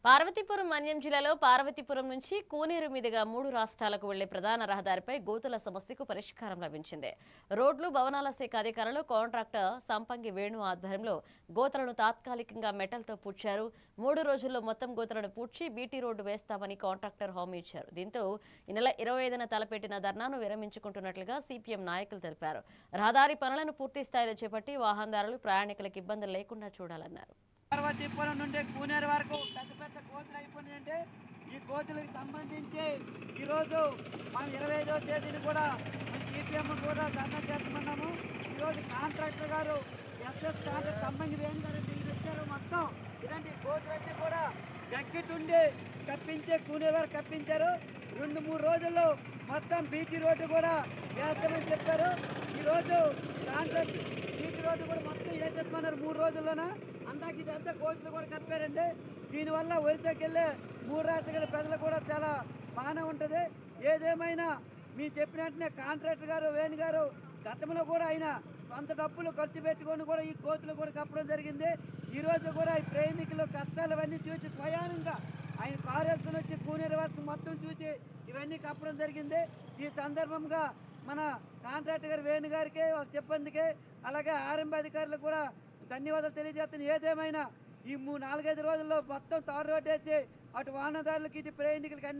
పార్వతీపురం మన్యం జిల్లాలో పార్వతీపురం నుంచి కూనేరు మీదుగా 3 రాష్ట్రాలకు వెళ్లే ప్రధాన రహదారిపై గోతుల సమస్యకు పరిష్కారం లభించింది. రోడ్లు భవనాల శాఖ అధికారులు కాంట్రాక్టర్ సంపంగి వేణు ఆధ్వర్యంలో గోతులను తాత్కాలికంగా మెటల్తో పూడ్చారు. 3 రోజుల్లో మొత్తం గోతులను పూడ్చి బీటీ రోడ్డు వేస్తామని కాంట్రాక్టర్ హామీ ఇచ్చారు. దీంతో ఈ నెల 25న తలపెట్టిన ధర్నాను విరమించుకుంటున్నట్లుగా సిపిఎం నాయకులు తెలిపారు. రహదారి పనులను పూర్తి స్థాయిలో చేపట్టి వాహనదారులు ప్రయాణికులకు ఇబ్బందులు లేకుండా చూడాలన్నారు. పార్వతీపురం నుండి కూనేరు వరకు పెద్ద పెద్ద కోతులు అయిపోయినాయంటే ఈ కోతులకు సంబంధించి ఈరోజు మనం 25వ తేదీని కూడా సిపిఎం కూడా ధర్నా చేస్తున్నాము. ఈరోజు కాంట్రాక్టర్ గారు ఎస్ఎస్ కాంట్రాక్ట్ సంబంధి వేణు గారు వచ్చారు. మొత్తం ఇలాంటి కోతులన్నీ కూడా గక్కిటుండి కప్పించే కూనేరు వరకు కప్పించారు. 2-3 రోజుల్లో మొత్తం బీటీ రోడ్డు కూడా వేస్తామని చెప్పారు. ఈరోజు కాంట్రాక్ట్ బీటీ రోడ్డు కూడా మొత్తం వేసేస్తున్నారు 3 రోజుల్లోన. అందాక ఇదంతా కోతులు కూడా కప్పారండి. దీనివల్ల ఒరిస్సాకి వెళ్ళే 3 రాష్ట్రాల ప్రజలు కూడా చాలా బాగానే ఉంటుంది. ఏదేమైనా మీ చెప్పిన వెంటనే కాంట్రాక్టర్ గారు వేణు గారు గతంలో కూడా ఆయన సొంత డబ్బులు ఖర్చు పెట్టుకొని కూడా ఈ కోతులు కూడా కప్పడం జరిగింది. ఈరోజు కూడా ఈ ప్రయాణికులు కష్టాలు అవన్నీ చూసి స్వయానంగా ఆయన కార్యక్రమం వచ్చి కూనేరు వరకు మొత్తం చూసి ఇవన్నీ కప్పడం జరిగింది. ఈ సందర్భంగా మన కాంట్రాక్టర్ గారు వేణు గారికి సిబ్బందికి అలాగే ఆర్ఎంబీ అధికారులకు కూడా ధన్యవాదాలు తెలియజేస్తున్నాను. ఏదేమైనా ఈ 4-5 రోజుల్లో మొత్తం తారు రోడ్డు వేసి అటు వాహనదారులకి ఇటు ప్రయాణికులకి అన్ని